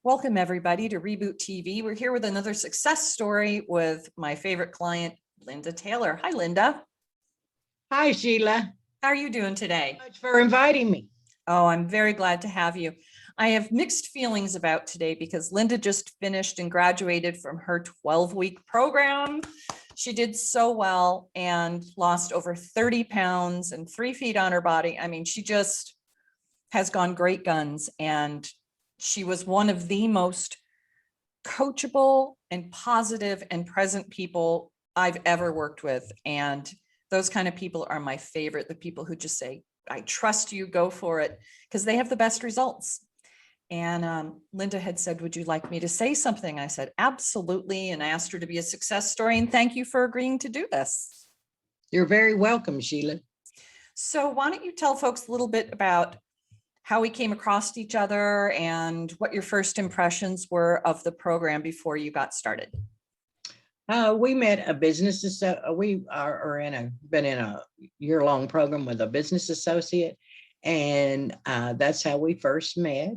Welcome everybody to Reboot TV. We're here with another success story with my favorite client, Linda Taylor. Hi, Linda. Hi, Sheila. How are you doing today? Thanks for inviting me. Oh, I'm very glad to have you. I have mixed feelings about today because Linda just finished and graduated from her 12-week program. She did so well and lost over 30 pounds and 3 feet on her body. I mean, she just has gone great guns, and she was one of the most coachable and positive and present people I've ever worked with. And those kind of people are my favorite, the people who just say, I trust you, go for it, because they have the best results. And Linda had said, would you like me to say something? I said, absolutely. And I asked her to be a success story. And thank you for agreeing to do this. You're very welcome, Sheila. So why don't you tell folks a little bit about how we came across each other and what your first impressions were of the program before you got started. We met a business. We are been in a year-long program with a business associate, and that's how we first met.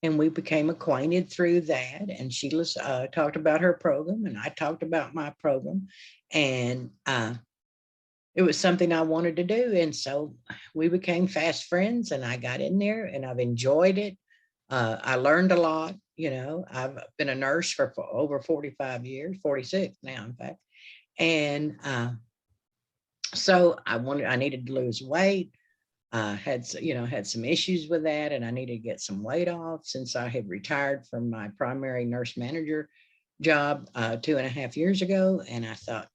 And we became acquainted through that. And Sheila talked about her program, and I talked about my program, and it was something I wanted to do. And so we became fast friends, and I got in there and I've enjoyed it. I learned a lot. You know, I've been a nurse for over 45 years, 46 now, in fact. And so I needed to lose weight. Had some issues with that, and I needed to get some weight off since I had retired from my primary nurse manager job 2.5 years ago. And I thought,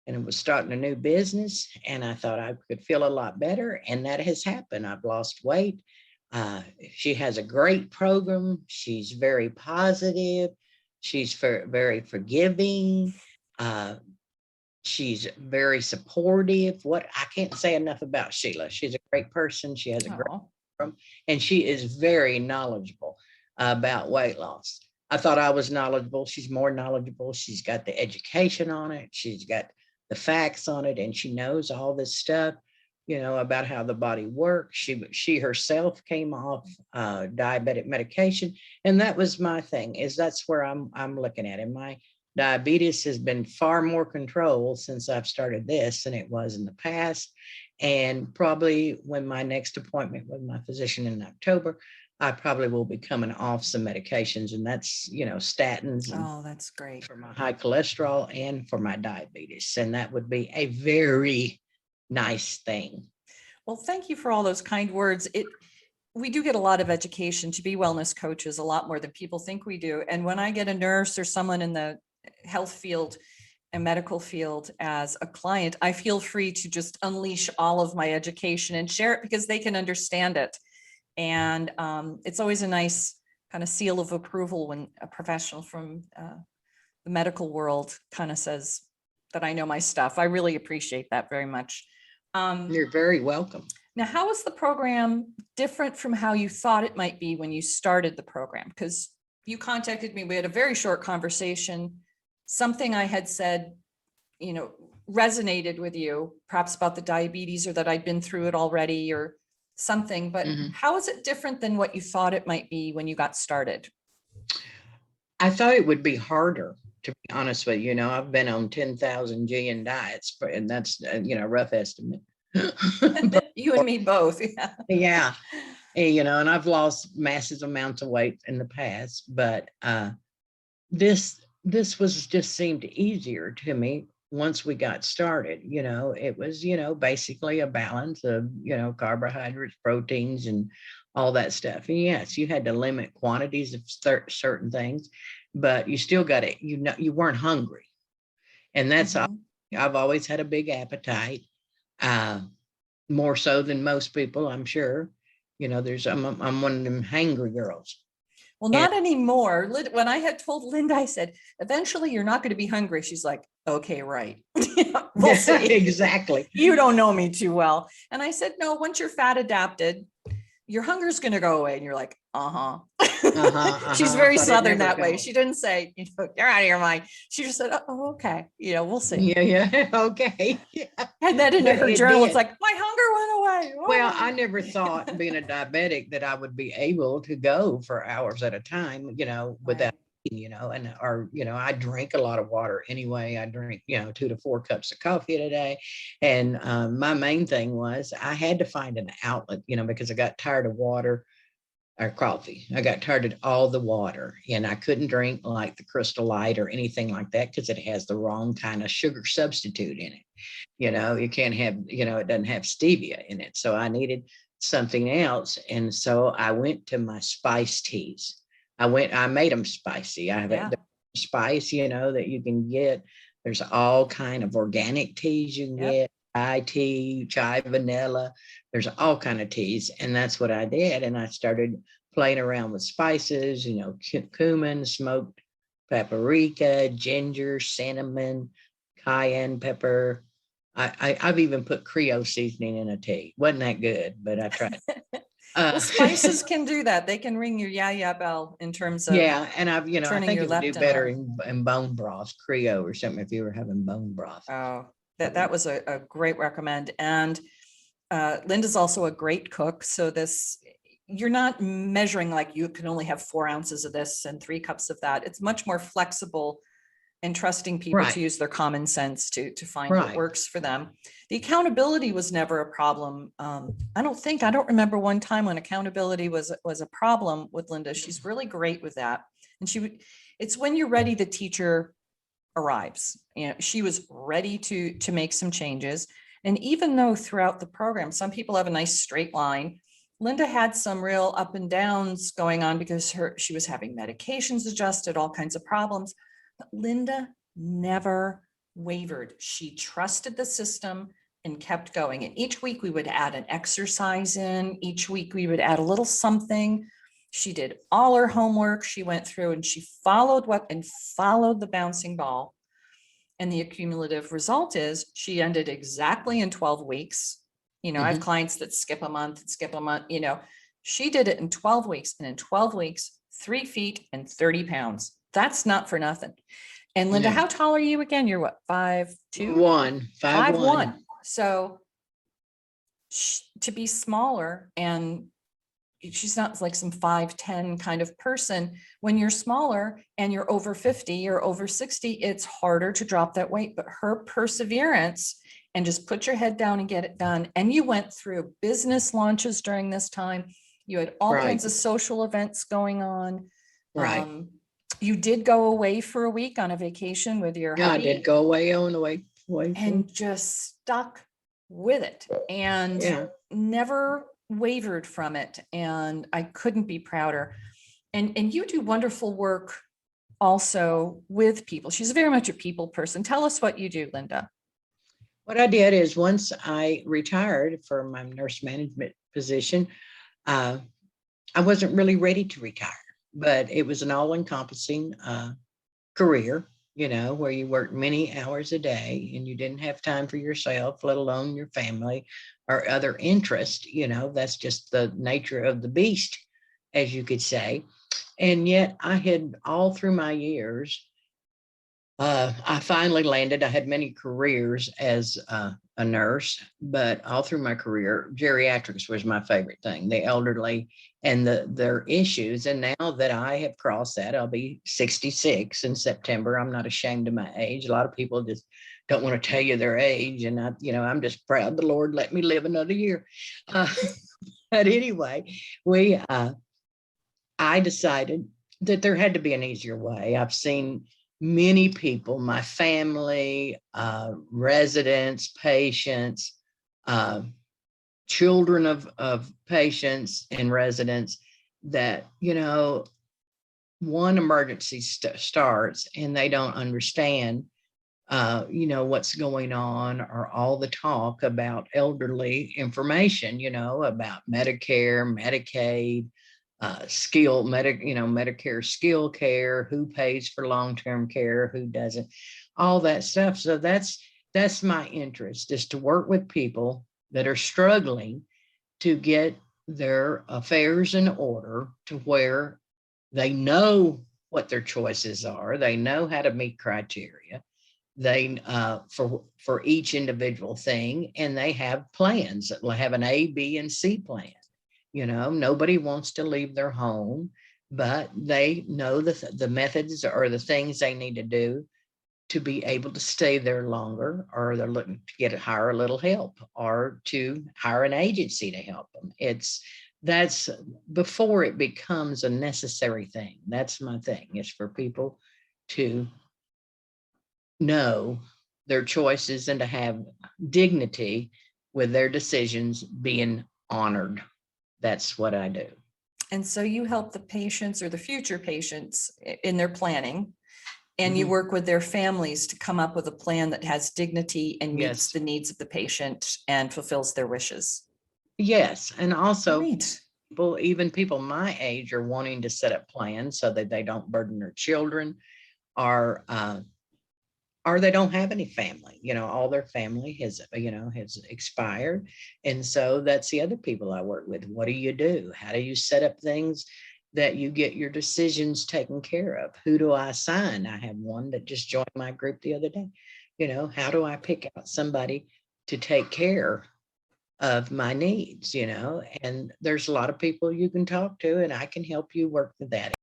and it was starting a new business, and I thought I could feel a lot better, and that has happened. I've lost weight. She has a great program. She's very positive. She's very forgiving. She's very supportive. I can't say enough about Sheila. She's a great person. She has a great program, and she is very knowledgeable about weight loss. I thought I was knowledgeable. She's more knowledgeable. She's got the education on it. She's got the facts on it, and she knows all this stuff, about how the body works. She herself came off diabetic medication, and that was my thing. That's where I'm looking at it. My diabetes has been far more controlled since I've started this than it was in the past. And probably when my next appointment with my physician in October, I probably will be coming off some medications, and that's, statins. Oh, that's great. For my high cholesterol and for my diabetes. And that would be a very nice thing. Well, thank you for all those kind words. We do get a lot of education to be wellness coaches, a lot more than people think we do. And when I get a nurse or someone in the health field and medical field as a client, I feel free to just unleash all of my education and share it because they can understand it. And it's always a nice kind of seal of approval when a professional from the medical world kind of says that I know my stuff. I really appreciate that very much. You're very welcome. Now, how is the program different from how you thought it might be when you started the program? Because you contacted me, we had a very short conversation. Something I had said, resonated with you, perhaps about the diabetes, or that I'd been through it already, or something, but how is it different than what you thought it might be when you got started? I thought it would be harder, to be honest with you. I've been on 10,000 GN diets, and that's, rough estimate. You and me both. Yeah. And I've lost massive amounts of weight in the past, but this was just seemed easier to me. Once we got started, it was, basically a balance of, carbohydrates, proteins, and all that stuff. And yes, you had to limit quantities of certain things, but you still got it. You weren't hungry. And that's all. I've always had a big appetite, more so than most people, I'm sure. I'm one of them hangry girls. Well, not anymore. When I had told Linda, I said, eventually you're not going to be hungry. She's like, okay, right. We'll see. Exactly. You don't know me too well. And I said, no, once you're fat adapted, your hunger's going to go away. And you're like, She's I very thought it Southern never that way. gone. She didn't say, you're out of your mind. She just said, oh, okay. We'll see. Yeah, yeah, okay. Yeah. And then into But her it journal, it's did. like, my hunger went away. Well, Oh. I never thought being a diabetic that I would be able to go for hours at a time, without Right. eating, and or I drink a lot of water anyway. I drink 2 to 4 cups of coffee a day, and my main thing was I had to find an outlet, because I got tired of water or coffee. I got tired of all the water, and I couldn't drink like the Crystal Light or anything like that because it has the wrong kind of sugar substitute in it. You can't have, it doesn't have stevia in it. So I needed something else. And so I went to my spice teas. I made them spicy. I have Yeah. the spice, that you can get. There's all kind of organic teas you can get, chai tea, chai vanilla. There's all kind of teas. And that's what I did. And I started playing around with spices, cumin, smoked paprika, ginger, cinnamon, cayenne pepper. I've even put Creole seasoning in a tea. Wasn't that good, but I tried. Well, spices can do that. They can ring your yeah bell in terms of Yeah, and I turning think your it would do leptin better on. in bone broth, Creole or something if you were having bone broth. Oh, that was a great recommend. And Linda's also a great cook. So you're not measuring like you can only have 4 ounces of this and 3 cups of that. It's much more flexible and trusting people to Right, use their common sense to find what right. works for them. The accountability was never a problem. I don't remember one time when accountability was a problem with Linda. She's really great with that. And it's when you're ready, the teacher arrives. She was ready to make some changes. And even though throughout the program, some people have a nice straight line, Linda had some real up and downs going on because she was having medications adjusted, all kinds of problems. But Linda never wavered. She trusted the system and kept going. And each week we would add an exercise in. Each week we would add a little something. She did all her homework. She went through and she followed the bouncing ball. And the accumulative result is she ended exactly in 12 weeks. I have clients that skip a month, she did it in 12 weeks. And in 12 weeks, 3 feet and 30 pounds. That's not for nothing. And Linda, Yeah. how tall are you again? You're what, 5'2"? 5'1". So to be smaller, and she's not like some 5'10" kind of person. When you're smaller and you're over 50 or over 60, it's harder to drop that weight. But her perseverance and just put your head down and get it done. And you went through business launches during this time. You had all kinds of social events going on. Right. You did go away for a week on a vacation with your Yeah, hubby. I did go away on the way. And just stuck with it and never wavered from it. And I couldn't be prouder. And you do wonderful work also with people. She's very much a people person. Tell us what you do, Linda. What I did is once I retired from my nurse management position, I wasn't really ready to retire, but it was an all-encompassing career, where you worked many hours a day and you didn't have time for yourself, let alone your family or other interests. That's just the nature of the beast, as you could say. And yet I had all through my years, I finally landed. I had many careers as a nurse, but all through my career, geriatrics was my favorite thing, the elderly and their issues. And now that I have crossed that, I'll be 66 in September. I'm not ashamed of my age. A lot of people just don't want to tell you their age. And I'm just proud the Lord let me live another year. But anyway, I decided that there had to be an easier way. I've seen many people, my family, residents, patients, children of patients and residents that, one emergency starts and they don't understand, what's going on, or all the talk about elderly information, about Medicare, Medicaid, Medicare skill care, who pays for long-term care, who doesn't, all that stuff. So that's my interest, is to work with people that are struggling to get their affairs in order to where They know what their choices are. They know how to meet criteria. They for each individual thing, and they have plans that will have an A, B, and C plan. You know, nobody wants to leave their home, but they know the methods or the things they need to do to be able to stay there longer, or they're looking to hire a little help, or to hire an agency to help them. That's before it becomes a necessary thing. That's my thing. It's for people to know their choices and to have dignity with their decisions being honored. That's what I do. And so you help the patients or the future patients in their planning, and you work with their families to come up with a plan that has dignity and meets the needs of the patient and fulfills their wishes. Yes. And also Great. even people my age are wanting to set up plans so that they don't burden their children, or they don't have any family. You know, all their family has expired. And so that's the other people I work with. What do you do? How do you set up things that you get your decisions taken care of? Who do I assign? I have one that just joined my group the other day. You know, how do I pick out somebody to take care of my needs? You know, and there's a lot of people you can talk to, and I can help you work with that.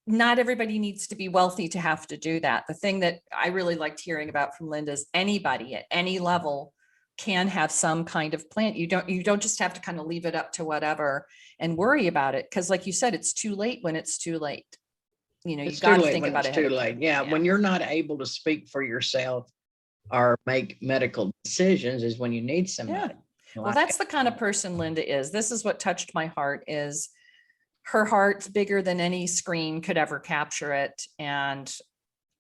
Not everybody needs to be wealthy to have to do that. The thing that I really liked hearing about from Linda is anybody at any level can have some kind of plan. You don't just have to kind of leave it up to whatever and worry about it. Cause like you said, it's too late when it's too late. You know, you It's got too to late think when about it's it. too late. Yeah, when you're not able to speak for yourself or make medical decisions is when you need somebody. Well, that's the kind of person Linda is. This is what touched my heart. Is her heart's bigger than any screen could ever capture it. And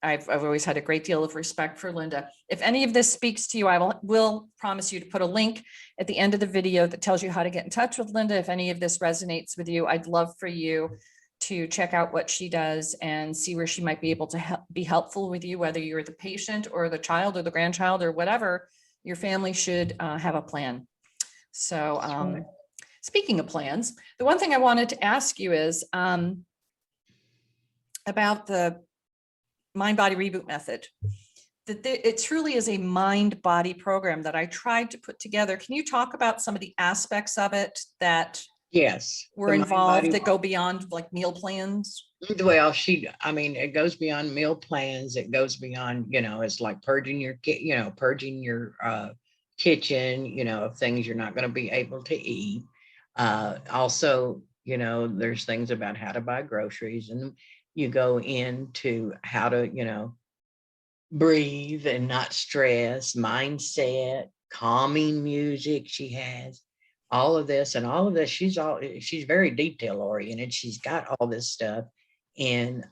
I've always had a great deal of respect for Linda. If any of this speaks to you, I will promise you to put a link at the end of the video that tells you how to get in touch with Linda. If any of this resonates with you, I'd love for you to check out what she does and see where she might be able to be helpful with you, whether you're the patient or the child or the grandchild or whatever. Your family should have a plan. So speaking of plans, the one thing I wanted to ask you is about the Mind-Body Reboot Method. That it truly is a mind-body program that I tried to put together. Can you talk about some of the aspects of it that were involved that go beyond like meal plans? Well, it goes beyond meal plans. It goes beyond, it's like purging your kitchen, of things you're not going to be able to eat. Also, there's things about how to buy groceries, and you go into how to, breathe and not stress, mindset, calming music. She has all of this, and all of this. She's very detail oriented. She's got all this stuff in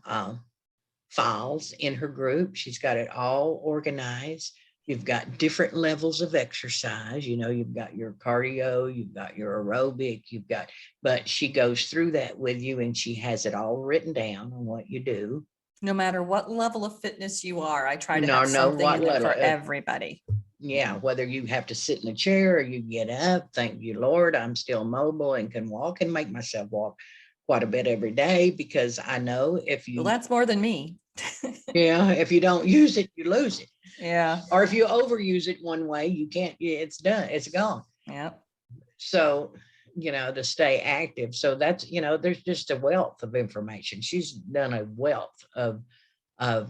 files in her group. She's got it all organized. You've got different levels of exercise. You've got your cardio, you've got your aerobic, but she goes through that with you, and she has it all written down on what you do. No matter what level of fitness you are, I try to have something in it for everybody. Yeah, whether you have to sit in a chair or you get up, thank you, Lord, I'm still mobile and can walk and make myself walk quite a bit every day, because I know well, that's more than me. Yeah, if you don't use it, you lose it. Yeah. Or if you overuse it one way, you can't, it's done, it's gone. Yeah. So, to stay active. So that's, there's just a wealth of information. She's done a wealth of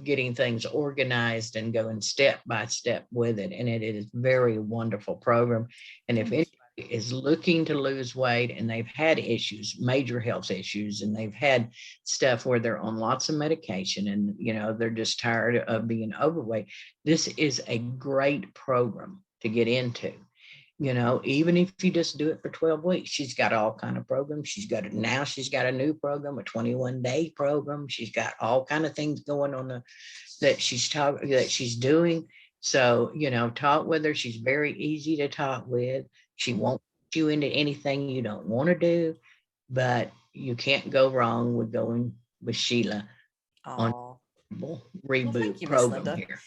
getting things organized and going step by step with it. And it is a very wonderful program. And if anybody is looking to lose weight and they've had issues, major health issues, and they've had stuff where they're on lots of medication and, they're just tired of being overweight, this is a great program to get into. Even if you just do it for 12 weeks, she's got all kind of programs. She's got a new program, a 21-day program. She's got all kind of things going on that she's doing. So, talk with her. She's very easy to talk with. She won't put you into anything you don't want to do, but you can't go wrong with going with Sheila on Reboot program here.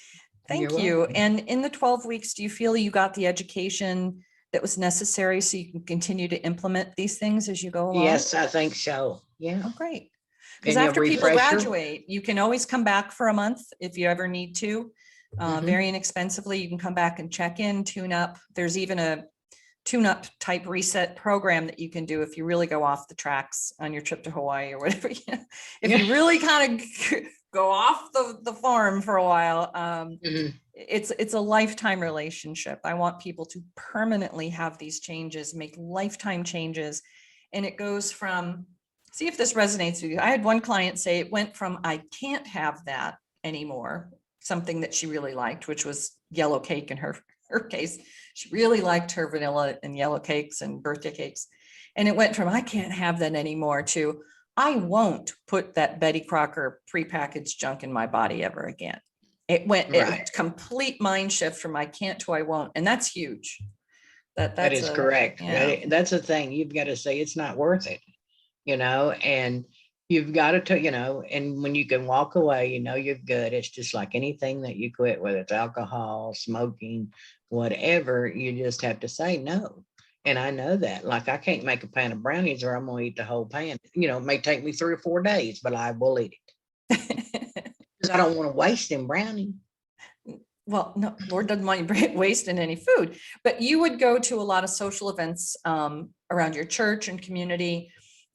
Thank you. And in the 12 weeks, do you feel you got the education that was necessary so you can continue to implement these things as you go along? Yes, I think so. Yeah. Oh, great. Because And your after people refresher? graduate, you can always come back for a month if you ever need to. Mhm. Very inexpensively, you can come back and check in, tune up. There's even a tune-up type reset program that you can do if you really go off the tracks on your trip to Hawaii or whatever. If you really kind of go off the farm for a while, Mhm. it's a lifetime relationship. I want people to permanently have these changes, make lifetime changes. And it goes from, see if this resonates with you. I had one client say it went from, I can't have that anymore, something that she really liked, which was yellow cake in her case. She really liked her vanilla and yellow cakes and birthday cakes. And it went from, I can't have that anymore to, I won't put that Betty Crocker prepackaged junk in my body ever again. It went Right. complete mind shift from I can't to I won't. And that's huge. That That's is a, correct. yeah. That's the thing. You've got to say it's not worth it, and you've got to, and when you can walk away, you're good. It's just like anything that you quit, whether it's alcohol, smoking, whatever, you just have to say no. And I know that, like, I can't make a pan of brownies or I'm going to eat the whole pan. It may take me 3 or 4 days, but I will eat it because I don't want to waste them brownies. Well, no, Lord doesn't want you wasting any food, but you would go to a lot of social events around your church and community,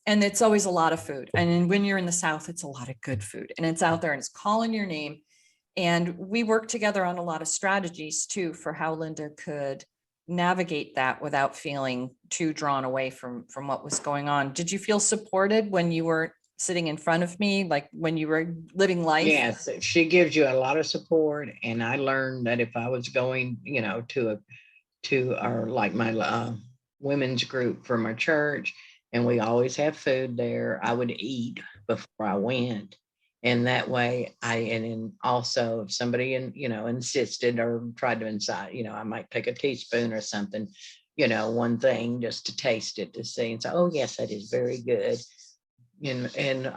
and it's always a lot of food. And when you're in the South, it's a lot of good food, and it's out there and it's calling your name. And we work together on a lot of strategies too for how Linda could navigate that without feeling too drawn away from what was going on. Did you feel supported when you were sitting in front of me, like when you were living life? Yes, she gives you a lot of support. And I learned that if I was going, to our, like, my women's group from our church, and we always have food there, I would eat before I went. And that way and then also if somebody insisted or tried to incite, I might take a teaspoon or something, one thing just to taste it, to see and say, oh yes, that is very good. And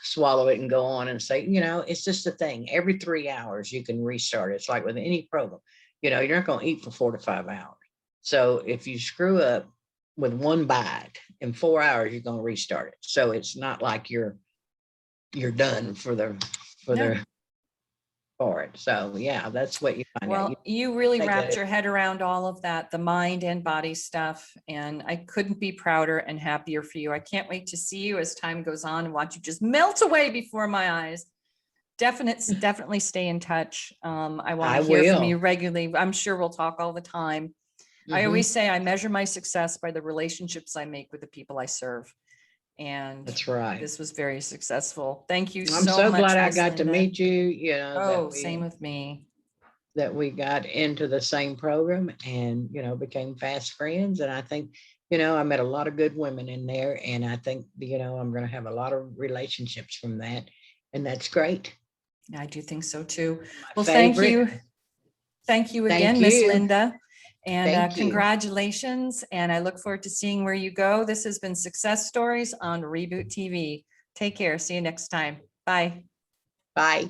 swallow it and go on and say, it's just a thing. Every 3 hours you can restart. It's like with any program, you're not going to eat for 4 to 5 hours. So if you screw up with one bite in 4 hours, you're going to restart it. So it's not like you're done for it. So yeah, that's what you find out. Well, you really Take wrapped that- your head around all of that, the mind and body stuff. And I couldn't be prouder and happier for you. I can't wait to see you as time goes on and watch you just melt away before my eyes. Definitely stay in touch. I want I to hear from will. you regularly. I'm sure we'll talk all the time. I Mhm. always say I measure my success by the relationships I make with the people I serve. And That's right. this was very successful. Thank you I'm so so much, glad I Miss got to Linda. meet you, Oh, same with me. that we got into the same program and, became fast friends. And I think, I met a lot of good women in there. And I think, I'm going to have a lot of relationships from that. And that's great. I do think so too. My Well, thank favorite. you. Thank you again, Thank Miss you. Linda. And Thank you. congratulations. And I look forward to seeing where you go. This has been Success Stories on Reboot TV. Take care. See you next time. Bye. Bye.